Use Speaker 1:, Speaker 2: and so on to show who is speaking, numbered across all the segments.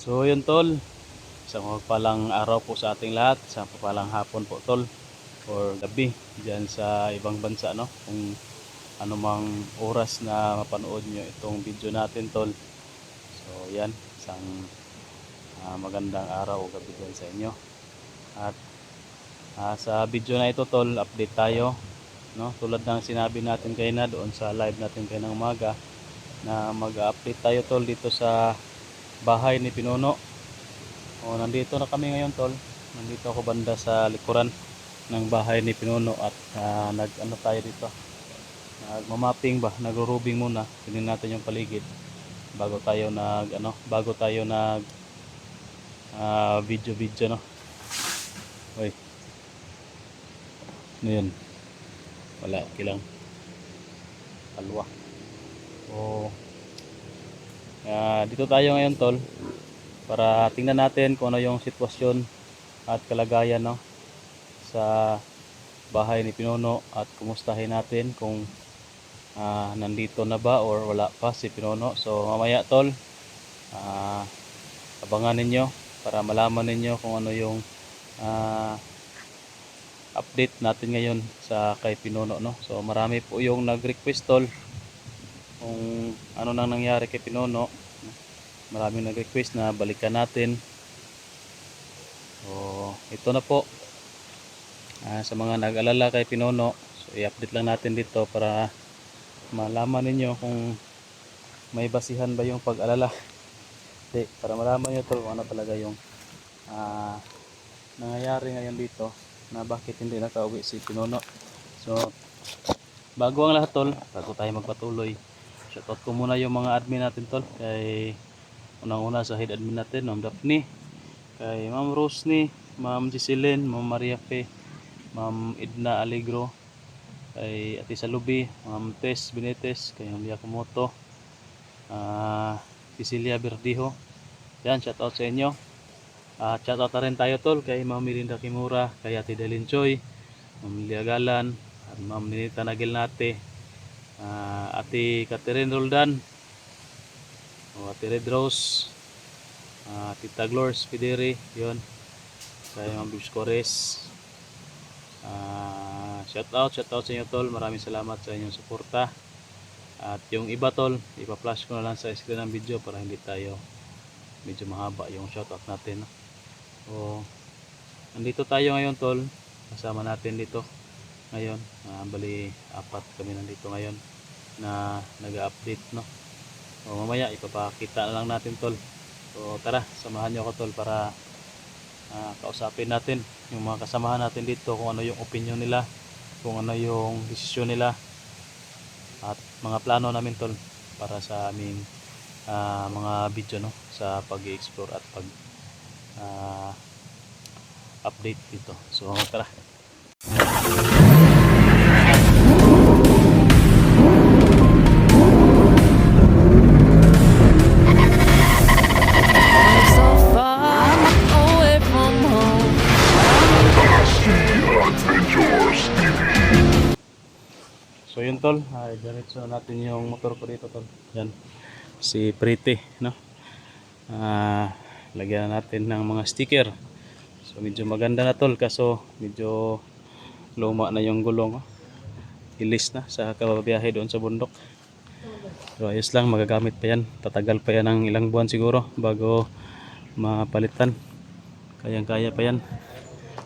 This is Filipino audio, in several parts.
Speaker 1: So yun tol, isang mapagpalang araw po sa ating lahat, isang mapagpalang hapon po tol or gabi dyan sa ibang bansa, no, kung anumang oras na mapanood nyo itong video natin tol. So yan, isang magandang araw o gabi dyan sa inyo. At sa video na ito tol, update tayo, no, tulad ng sinabi natin kayo na doon sa live natin kayo ng umaga, na mag-update tayo tol dito sa bahay ni Pinuno. O, nandito na kami ngayon tol, nandito ako banda sa likuran ng bahay ni Pinuno at nag-ano tayo dito, nagmamapping ba, nagro-rubing muna, tingnan natin yung paligid bago tayo nag video no. Oy, ano yun, wala, okay lang, kalwa. O, dito tayo ngayon tol para tingnan natin kung ano yung sitwasyon at kalagayan, no, sa bahay ni Pinuno at kumustahin natin kung nandito na ba or wala pa si Pinuno. So mamaya tol, abangan ninyo para malaman ninyo kung ano yung update natin ngayon sa kay Pinuno, no. So marami po yung nag-request tol kung ano nang nangyari kay Pinuno. Maraming nag-request na balikan natin. So ito na po, sa mga nag-alala kay Pinuno, so i-update lang natin dito para malaman ninyo kung may basihan ba yung pag-alala. Para malaman nyo to kung ano talaga yung nangyayari ngayon dito, na bakit hindi nakauwi si Pinuno. So bago ang lahat tol, bago tayo magpatuloy, shoutout ko muna yung mga admin natin tol. Kay unang-una sa head admin natin, Ma'am Daphne, kay Ma'am Rosny, Ma'am Giseline, Ma'am Maria Fe, Ma'am Edna Alegro, kay Ate Salubi, Ma'am Tess Benetes, kay Ma'am Yakumoto, Cecilia Berdijo. Yan, shoutout sa inyo. Shoutout na rin tayo tol kay Ma'am Mirinda Kimura, kay Ate Delin Choy, Ma'am Lilia Galan, at Ma'am Ninita Nagilnate, Ate Catherine Roldan, Ate Red Rose, Tita Glors Fideri, yun, kay Ma'am Bibs Cores. Shoutout sa inyo tol, maraming salamat sa inyong suporta. At yung iba tol, ipa-flash ko na lang sa screen ng video para hindi tayo medyo mahaba yung shoutout natin, no? So nandito tayo ngayon tol, kasama natin dito ngayon, bali apat kami nandito ngayon na nag-update, no. So mamaya ipapakita na lang natin tol. So tara, samahan nyo ako tol para kausapin natin yung mga kasamahan natin dito kung ano yung opinion nila, kung ano yung desisyon nila at mga plano namin tol para sa aming mga video, no, sa pag-i-explore at pag update dito. So tara. So yun tol, diretso natin yung motor ko dito tol. Yan, si Pretty, no. Lagyan natin ng mga sticker. So medyo maganda na tol, kaso medyo luma na yung gulong, oh. Ilis na sa kababiyahe doon sa bundok. So ayos lang, magagamit pa yan. Tatagal pa yan ng ilang buwan siguro bago mapalitan. Kayang-kaya pa yan.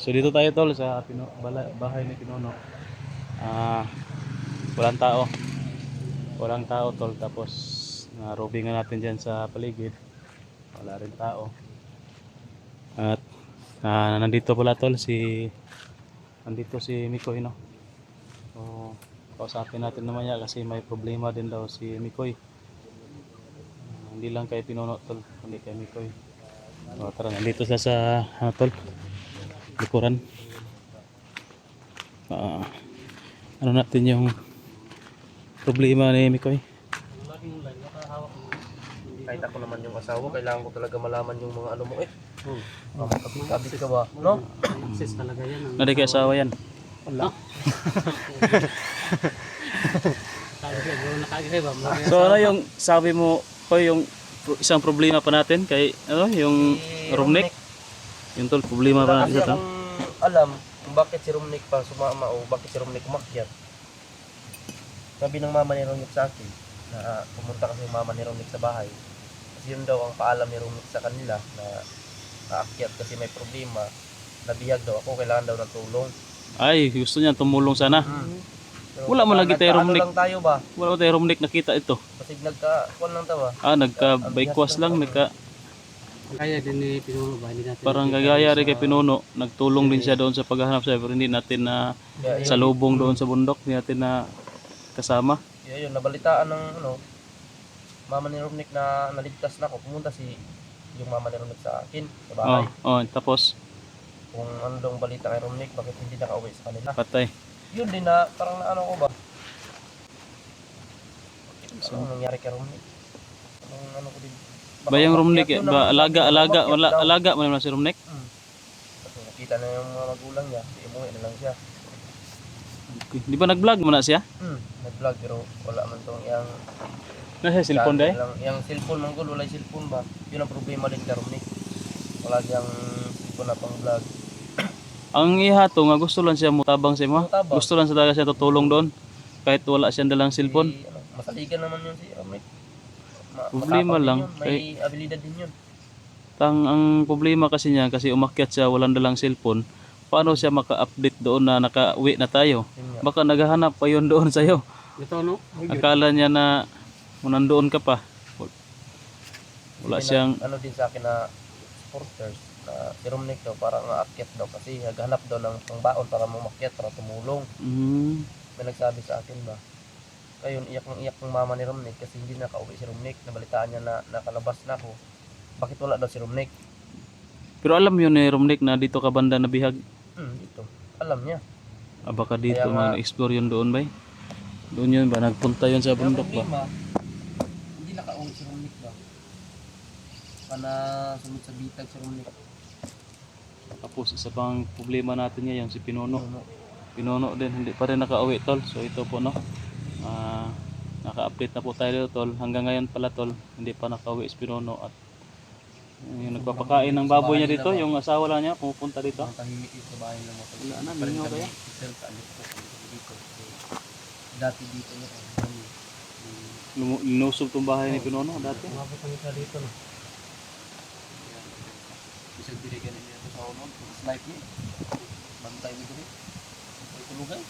Speaker 1: So dito tayo tol sa bahay ni Pinuno. Walang tao tol, tapos robingan natin dyan sa paligid, wala rin tao. At nandito pala tol nandito si Mikoy, no. So kausapin natin naman yan kasi may problema din daw si Mikoy, hindi lang kay Pinuno tol, hindi kay Mikoy. So tara, nandito sa tol, likuran. Ano natin yung problema ni Mikoy.
Speaker 2: Kahit ako naman yung asawa, kailangan ko talaga malaman yung mga ano mo eh. Kabit ka ba? No?
Speaker 3: Sis talaga yan.
Speaker 1: Hindi kay asawa yan.
Speaker 2: Wala.
Speaker 3: Talaga, nakagay ba?
Speaker 1: So ano yung sabi mo ko, yung isang problema pa natin kay ano yung
Speaker 2: Si
Speaker 1: Romnick. Yung tol problema pa
Speaker 2: Wala
Speaker 1: natin
Speaker 2: kasi
Speaker 1: sa to.
Speaker 2: akong alam kung bakit si Romnick pa sumama o bakit si Romnick umakyat. Sabi ng mama ni Romnick sa akin na pumunta kasi yung mama ni Romnick sa bahay. Kasi yun daw ang paalam ni Romnick sa kanila na aakyat kasi may problema. Nabihag daw ako, kailangan daw ng tulong.
Speaker 1: Ay, gusto niya tumulong sana.
Speaker 2: Pero
Speaker 1: Wala mo lagi tayo,
Speaker 2: nagkaano
Speaker 1: Romnick.
Speaker 2: lang tayo ba?
Speaker 1: Wala ko tayo Romnick nakita ito.
Speaker 2: Kasi nagka-kuan lang tayo ba?
Speaker 1: Nagka-baykwas lang,
Speaker 3: Kaya din ni Pinuno ba? Hindi natin
Speaker 1: parang gagaya rin kay Pinuno. Nagtulong din siya doon sa paghahanap siya pero hindi natin na
Speaker 2: Kaya yun,
Speaker 1: sa lubong doon sa bundok, hindi natin na kasama.
Speaker 2: yun, nabalitaan ng mama ni Romnick na naligtas na ako. Pumunta yung mama ni Romnick sa akin, sa bahay.
Speaker 1: Tapos
Speaker 2: Kung ano daw ang balita kay Romnick, bakit hindi nakauwi sa kanila.
Speaker 1: patay.
Speaker 2: Yun din na, parang naano ko ba? Anong nangyari kay Romnick? Anong ano ko din?
Speaker 1: Ba yung Romnick,
Speaker 2: umakyat yun
Speaker 1: ba
Speaker 2: ang-
Speaker 1: alaga
Speaker 2: umakyat daw.
Speaker 1: alaga mo naman si Romnick?
Speaker 2: Kasi nakita na yung mga magulang niya, umuwi na lang siya.
Speaker 1: Di ba nag-vlog mo na siya?
Speaker 2: Nag-vlog pero wala man tong iyang
Speaker 1: Nasa cellphone dai.
Speaker 2: Yung cellphone man gul, wala yung cellphone ba? Yun ang problema din kay Romnick. Wala siyang cellphone na pang vlog.
Speaker 1: Ang ihato nga gusto lang siya mutabang sa mo.
Speaker 2: Mutabang.
Speaker 1: Gusto lang sa talaga siya tutulong doon kahit wala siyang dalang cellphone.
Speaker 2: Masaligan naman yun si Romnick.
Speaker 1: Problema
Speaker 2: Matapang din
Speaker 1: lang,
Speaker 2: yun, may abilidad din yun.
Speaker 1: Ang problema kasi niya kasi umakyat siya walang dalang cellphone. Paano siya maka-update doon na naka-uwi na tayo?
Speaker 2: Yun nga.
Speaker 1: Baka naghahanap pa yun doon sa'yo.
Speaker 3: Ito no?
Speaker 1: Akala niya na nandoon ka pa. Wala
Speaker 2: Kasi
Speaker 1: siyang
Speaker 2: ano din sa akin na supporters na si Romnick daw parang aakyat daw kasi naghanap daw ng pangbaon para umakyat para tumulong. May nagsabi sa akin ba? Kaya yun, iyak ng iyak ng mama ni Romnick kasi hindi nakauwi si Romnick. Nabalitaan niya na nakalabas na ako. Bakit wala daw si Romnick?
Speaker 1: Pero alam yun ni Romnick na dito ka banda nabihag.
Speaker 2: Dito. Alam niya.
Speaker 1: Baka dito
Speaker 2: Kaya nga-
Speaker 1: mag-explore yun doon ba? Doon yun ba? Nagpunta yun sa bundok ba?
Speaker 2: Hindi nakauwi si Romnick ba? Pana sunod sa bitag si Romnick.
Speaker 1: Tapos isa pang problema natin ngayon si Pinuno. Pinuno din hindi pa rin nakauwi tol. So ito po no. Naka-update na po tayo dito tol. Hanggang ngayon pala tol, hindi pa nakauwi si Pinuno at yung nagpapakain ng baboy niya dito, yung asawa lang niya pumupunta dito.
Speaker 2: Tahimik sa bahay lang ako.
Speaker 1: Wala na, mingaw kaya?
Speaker 2: Dati dito na kami.
Speaker 1: Linusog tong bahay ni Pinuno dati.
Speaker 3: Umabot kami sa dito no?
Speaker 2: Bisag dirigan niya ito sa unod. Snipe niya. Bantay mo dito. May tulugan.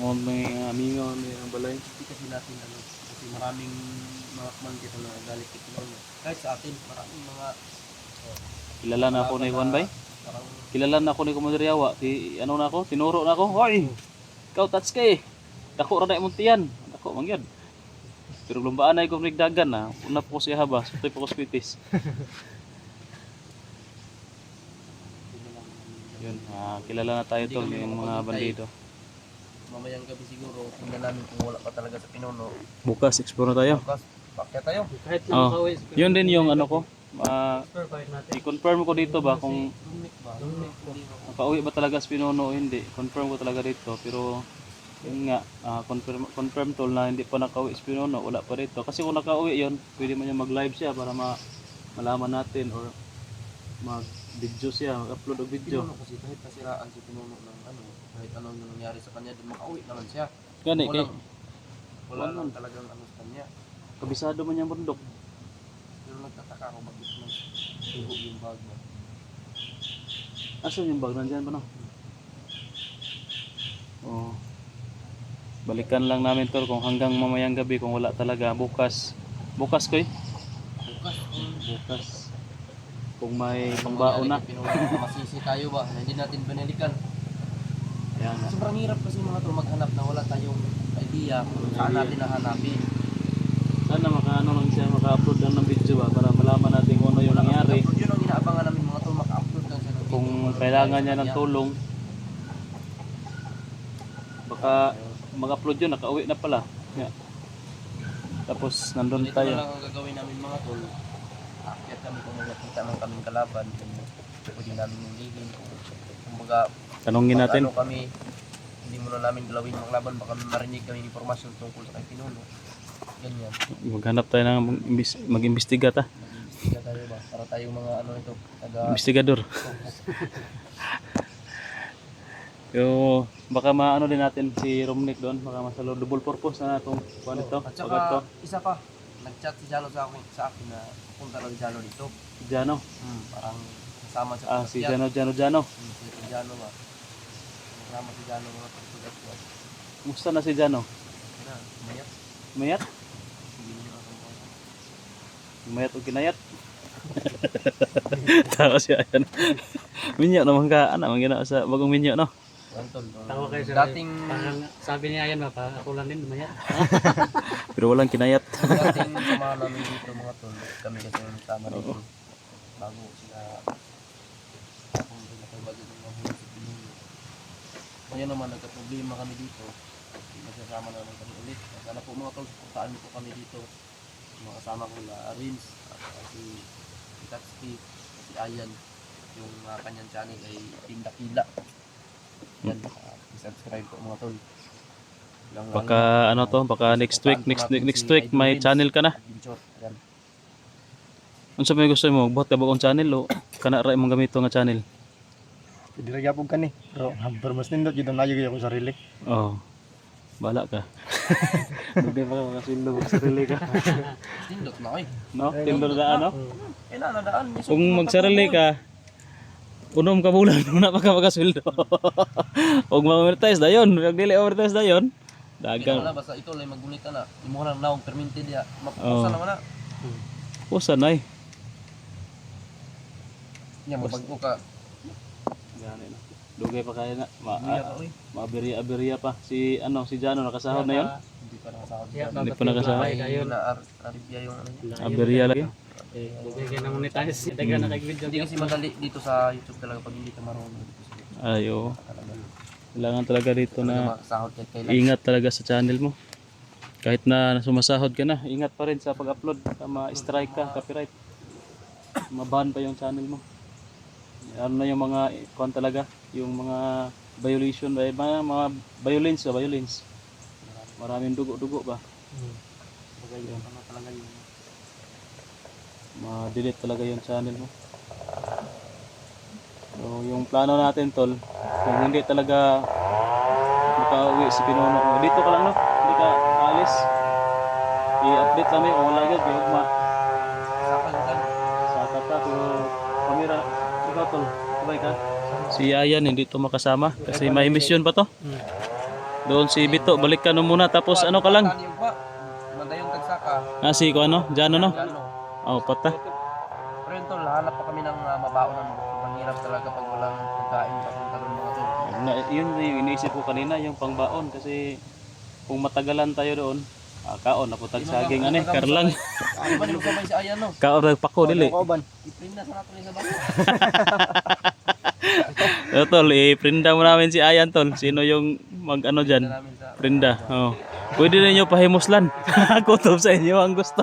Speaker 1: May mingaw ng balay.
Speaker 2: Hindi kasi natin kasi maraming mga kman dito na galit kay Pinuno. Kahit sa atin, maraming mga
Speaker 1: Kilala na ako ni Juan Bay.
Speaker 2: parang
Speaker 1: Kilala na ako ni Commander Yawa. Ano na ako? Tinuro na ako. Hoy! Ikaw touch kay. Dako ra na imong tiyan. Dako man gyud. Pero lumbaan na ko dagan na. Una po ko siya haba. Sutoy po ko spitis. Yun. Kilala na tayo tol yung mga bandido.
Speaker 2: mamayang gabi siguro, tingnan namin kung wala pa talaga sa Pinuno.
Speaker 1: Bukas explore na tayo.
Speaker 2: Bukas, pakyat tayo.
Speaker 3: Kahit na
Speaker 1: Oh.
Speaker 3: makauwi.
Speaker 1: Yun din yung ano ko.
Speaker 3: Spare part natin.
Speaker 1: I-confirm ko dito ba kung
Speaker 2: Romnick ba?
Speaker 3: Romnick po.
Speaker 1: nakauwi ba talaga si Pinuno o hindi. Confirm ko talaga dito. Pero yun nga, confirm tol na hindi pa nakauwi si Pinuno. Wala pa dito. Kasi kung nakauwi yun, pwede man niya mag-live siya para malaman natin or mag-video siya, mag-upload ng video.
Speaker 2: Pinuno kasi kahit nasiraan si Pinuno ng kahit anong nangyari sa kanya, din makauwi naman siya.
Speaker 1: Gani, kay
Speaker 2: Wala lang talagang sa kanya.
Speaker 1: kabisado man yung bundok.
Speaker 2: Pero nagtataka ako bakit nagsugo yung bag mo.
Speaker 1: Asan yung bag? Nandyan ba no? Oh. Balikan lang namin tol kung hanggang mamayang gabi kung wala talaga. Bukas koy?
Speaker 2: Bukas.
Speaker 1: Bukas. Kung may pangbaon na.
Speaker 2: Pinuno, masisi tayo ba? Na hindi natin binalikan.
Speaker 1: Kaya nga.
Speaker 2: Sobrang hirap kasi mga to maghanap na wala tayong idea kung saan natin nahanapin.
Speaker 1: Sana maka-ano lang siya, maka-upload lang ng video ba para malaman natin kung ano yung nangyari.
Speaker 2: Yun ang inaabangan namin mga to, maka-upload lang siya ng video.
Speaker 1: Kung kailangan niya ng tulong, baka mag-upload yun, nakauwi na pala. Yeah. Tapos nandun
Speaker 2: Ganito na
Speaker 1: tayo.
Speaker 2: lang ang gagawin namin mga tol. Akyat kami kung magkakita ng kaming kalaban. Kung pwede namin yung ligin. Kung baga,
Speaker 1: Tanungin natin.
Speaker 2: ano kami, hindi muna namin galawin yung laban. Baka marinig kami informasyon tungkol sa kay Pinuno. ganyan.
Speaker 1: Maghanap tayo ng mag-imbestiga ta.
Speaker 2: Mag-iimbestiga tayo ba? Para tayong mga ano ito,
Speaker 1: Investigador. Yo, baka maano din natin si Romnick doon, baka masalo double purpose na itong kuan ito.
Speaker 2: At
Speaker 1: Pagkat to.
Speaker 2: saka, isa pa, nag-chat si Jano sa akin na pupunta lang si Jano dito.
Speaker 1: Si Jano.
Speaker 2: Parang kasama sa
Speaker 1: Ah, si
Speaker 2: pagkakyan.
Speaker 1: Jano.
Speaker 2: Si Jano ba? Kasama si Jano mga pagsugat ko.
Speaker 1: Kumusta na si Jano?
Speaker 2: Na, mayat.
Speaker 1: Mayat?
Speaker 2: Hindi niyo ako mga.
Speaker 1: Mayat o kinayat? Tawa siya yan. Minyo naman ka, ano, ginawa sa bagong minyo, no?
Speaker 2: Antol.
Speaker 3: Tawa kayo sa
Speaker 2: Dating
Speaker 3: parang sabi niya yan ba, parang ako lang din, maya.
Speaker 1: Pero walang kinayat.
Speaker 2: dating samahan namin dito mga tol. Kami kasi yung sama dito. Bago sila kung sila kayo bago ng mabuhay sa Pinoy. Ngayon naman nagka-problema kami dito. Nagsasama naman kami ulit. Sana po mga tol, puntaan niyo po kami dito. Mga kasama ko na Rins at si Tatsuki, si Ayan. Yung kanyang channel ay Tindakila. Yan, subscribe po mga tol.
Speaker 1: Baka ano to, baka next week may channel ka na.
Speaker 2: Adventure. Yan.
Speaker 1: Unsa may gusto mo, magbuhat ka ba kung channel o kana ra imong gamito nga channel?
Speaker 4: Pwede ra gyapon ka ni. Pero mas nindot gyud na gyud ako sarili.
Speaker 1: Oh. Bala ka. Hindi pa makasindo sa sarili ka.
Speaker 2: Tindot na eh.
Speaker 1: No? Tindor na ano?
Speaker 2: Kailangan nadaan.
Speaker 1: Kung magsarili ka, unom ka bulan na pa ka makasweldo. Og ma-overtime dayon, pag dili overtime dayon,
Speaker 2: Kailangan
Speaker 1: dagang
Speaker 2: na basta ito lang magunita na. Imo lang naong perminted ya.
Speaker 1: Oo.
Speaker 2: Mapusa naman na.
Speaker 1: usa nay.
Speaker 2: Nya mabag-o ka.
Speaker 1: Gani na. Dugay pa kaya na.
Speaker 2: Buya ka oy.
Speaker 1: Maabirya pa si ano si Jano nakasahod na yon.
Speaker 2: Hindi pa nakasahod.
Speaker 1: Hindi pa nakasahod.
Speaker 2: Ay,
Speaker 3: Ayun.
Speaker 2: na-review yung ano niya.
Speaker 1: Aberya lagi.
Speaker 3: Dugay kayo na monetize. Dagan na nag-video.
Speaker 2: Hindi kasi madali dito sa YouTube talaga pag hindi ka marunong dito sa YouTube.
Speaker 1: Ayo.
Speaker 2: Talaga.
Speaker 1: Kailangan talaga dito
Speaker 2: Talaga
Speaker 1: na
Speaker 2: makasahod ka kailan.
Speaker 1: ingat talaga sa channel mo. Kahit na sumasahod ka na, ingat pa rin sa pag-upload. Ma-strike ka, copyright. Maban pa yung channel mo. Ano na yung mga kung talaga, yung mga violation, mga violence. Maraming dugo-dugo ba?
Speaker 3: Bagay yun. Ano talaga yun.
Speaker 1: Ma-delete talaga yung channel mo. So, yung plano natin tol, kung hindi talaga makauwi si Pinuno, dito ka lang no? Hindi ka alis. I-update kami kung wala yun, ma
Speaker 2: Sakal ka.
Speaker 1: sa kata, pero kamera, ikaw tol, sabay ka. Si Ayan hindi to makasama kasi may mission pa to. Doon si Bito, balik ka no muna tapos ano ka lang.
Speaker 2: Yung pa. Madayong tagsaka.
Speaker 1: Ah, si ko ano, Jano no?
Speaker 2: Ano?
Speaker 1: Oh, pata.
Speaker 2: Pero yun tol, hanap pa kami ng mabaonan. Mahirap talaga pag walang pagkain papunta doon mga tol.
Speaker 1: Yun yung iniisip ko kanina, yung pangbaon kasi kung matagalan tayo doon, kaon naputag saging ano karlang.
Speaker 2: Ano ba nung sabay si Ayan no?
Speaker 1: Kaon nagpako dili.
Speaker 4: Kauban.
Speaker 2: Iprinda sa natin sa bago.
Speaker 1: Tol, i-prinda mo namin si Ayan tol. Sino yung mag ano diyan?
Speaker 2: Namin sa
Speaker 1: Prinda. Oh. Pwede niyo pahimuslan. Kutob sa inyo ang gusto.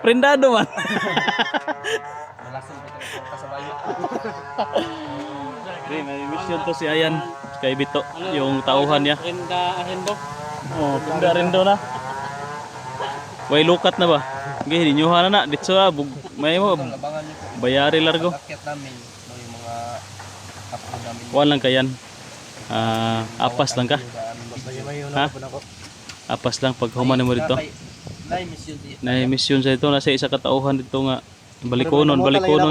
Speaker 1: Prindado man.
Speaker 2: malasan pa ito sa bayo.
Speaker 1: Okay, may mission to si Ayan kay Bito, yung tauhan niya.
Speaker 3: Rinda Arendo.
Speaker 1: Oh, prinda rin daw na. Way lukat na ba? Okay, hinyuhan na na. Dito may mo
Speaker 2: Tol, abangan niyo po.
Speaker 1: bayari largo.
Speaker 2: Akyat namin no, yung mga kapatid namin.
Speaker 1: Kuan lang kayan. Apas lang ka.
Speaker 4: Basta yun
Speaker 1: Ha?
Speaker 4: na po nako.
Speaker 1: Apas lang pag human mo dito.
Speaker 2: Na-mission si
Speaker 1: Na mission sa ito nasa isa katauhan dito nga. Balikonon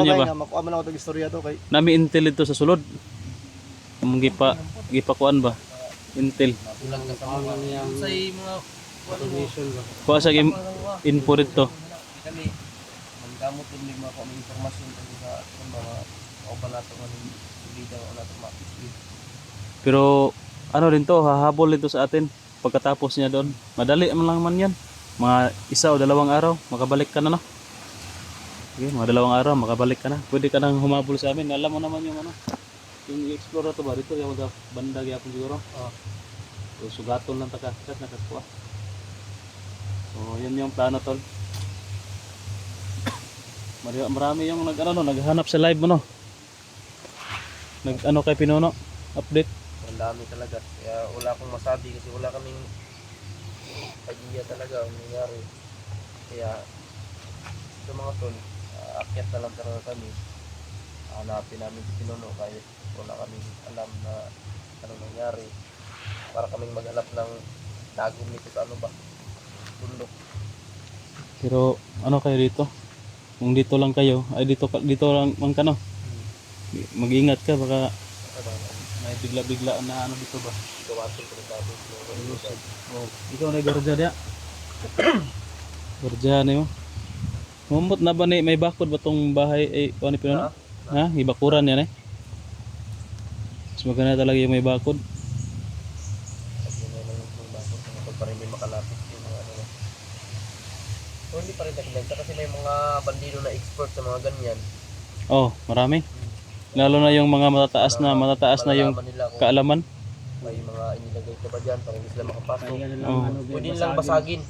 Speaker 1: niya ba?
Speaker 4: Makuha man ako tag istorya to kay.
Speaker 1: Nami intel ito sa sulod. Among gipa kuan ba? Intel.
Speaker 2: ulang ka sa mga
Speaker 3: Yung
Speaker 2: sa mga
Speaker 3: information ba.
Speaker 1: Kuha sa info dito.
Speaker 2: kami magkamot din mga kung may impormasyon tungkol sa mga kauban nato ng bida o nato makikita.
Speaker 1: Pero ano rin to, hahabol ito sa atin pagkatapos niya doon. Madali lang man yan. Mga 1 o 2 araw, makabalik ka na no. Okay, mga 2 araw, makabalik ka na. Pwede ka nang humabol sa amin. Alam mo naman yung ano, yung i-explore na to ba? Dito yung banda gyapon siguro. So, sugaton lang taka, kat nakakuha. So, yun yung plano tol. Marami yung naghanap sa live mo no. Nag-ano kay Pinuno, update.
Speaker 2: Ang dami talaga. Kaya wala akong masabi kasi wala kaming idea talaga ang nangyari. Kaya sa mga tol, aakyat na lang talaga kami. Hanapin namin si Pinuno kahit wala kami alam na ano nangyari. Para kaming maghanap ng dagom nito sa ano ba, bundok.
Speaker 1: Pero ano kayo dito? Kung dito lang kayo, ay dito lang man ka no. Mag-ingat ka baka
Speaker 2: Ano ba?
Speaker 1: may bigla-bigla na ano dito ba.
Speaker 2: Gawasin ko na sabi.
Speaker 1: Oh, ikaw na gardya dia. Gardya ni mo. Mumot na ba ni may bakod ba tong bahay ay kuan ni Pinuno? Ha? Ibakuran yan eh. Mas maganda talaga yung may bakod.
Speaker 2: Sabi na lang yung bakit na pa rin may makalapit yung mga ano. So hindi pa rin nakilagsa kasi may mga bandido na expert sa mga ganyan.
Speaker 1: Oh, marami. Lalo na yung mga matataas na yung
Speaker 2: Malalaman nila kung
Speaker 1: kaalaman.
Speaker 2: may mga inilagay ka ba dyan para hindi sila makapasok.
Speaker 3: Kaya na lang
Speaker 1: Oo.
Speaker 3: ano,
Speaker 2: Pwede nilang basagin.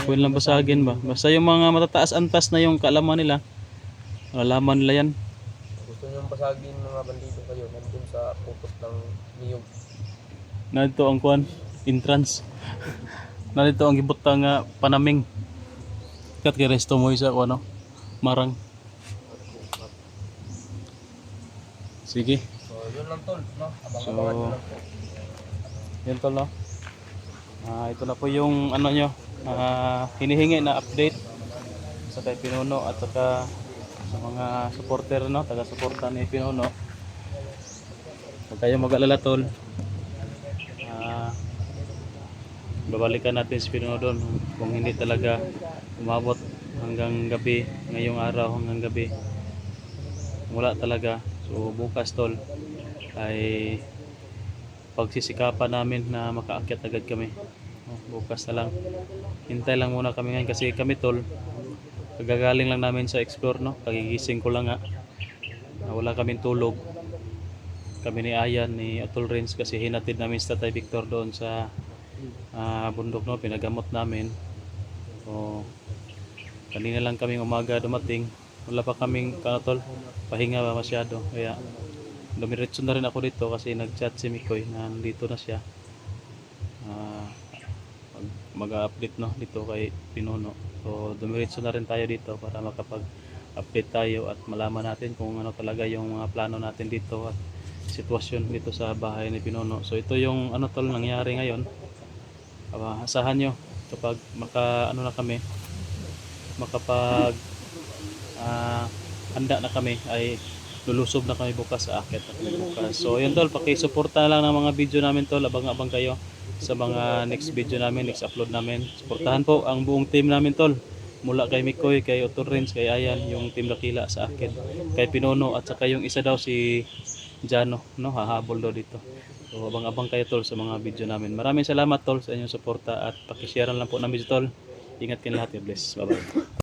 Speaker 1: Pwede lang basagin ba? Basta yung mga matataas antas na yung kaalaman nila. Malalaman nila yan.
Speaker 2: Gusto nyo basagin mga bandido kayo nandun sa putot ng niyog.
Speaker 1: Narito ang kuan, entrance. Narito ang gibutang panaming. Kat kay resto mo isa ko ano, marang. Sige.
Speaker 2: So yun lang tol, no? Abang-abangan
Speaker 1: So,
Speaker 2: nyo lang po.
Speaker 1: Yan tol no. Ito na po yung ano nyo, hinihingi na update sa kay Pinuno at saka sa mga supporter no, taga-suporta ni Pinuno. Huwag kayong mag-alala tol. Babalikan natin si Pinuno doon kung hindi talaga umabot hanggang gabi, ngayong araw hanggang gabi. Wala talaga. So bukas tol ay pagsisikapan namin na makaakyat agad kami. Bukas na lang. Hintay lang muna kami ngayon kasi kami tol kagagaling lang namin sa explore no. Kagigising ko lang nga. Wala kaming tulog. Kami ni Ayan ni Atol Renz kasi hinatid namin sa Tatay Victor doon sa bundok no, pinagamot namin. So kanina lang kaming umaga dumating. Wala pa kaming kanotol, pahinga ba masyado. Kaya dumiretso na rin ako dito kasi nag-chat si Mikoy na nandito na siya. Mag-update no dito kay Pinuno. So dumiretso na rin tayo dito para makapag-update tayo at malaman natin kung ano talaga yung mga plano natin dito at sitwasyon dito sa bahay ni Pinuno. So ito yung ano tol nangyari ngayon. Asahan nyo kapag ano na kami, makapag handa na kami ay lulusob na kami bukas sa akyat na kami bukas. So yun tol, pakisuporta lang ng mga video namin tol, abang-abang kayo sa mga next video namin, next upload namin. Suportahan po ang buong team namin tol, mula kay Mikoy, kay Otto Renz, kay Ayan, yung team Dakila sa akin, kay Pinuno at saka yung isa daw si Jano, no, hahabol daw dito. So abang-abang kayo tol sa mga video namin. Maraming salamat tol sa inyong suporta at pakishare lang po ng video tol. Ingat kayo lahat, God bless. Bye bye.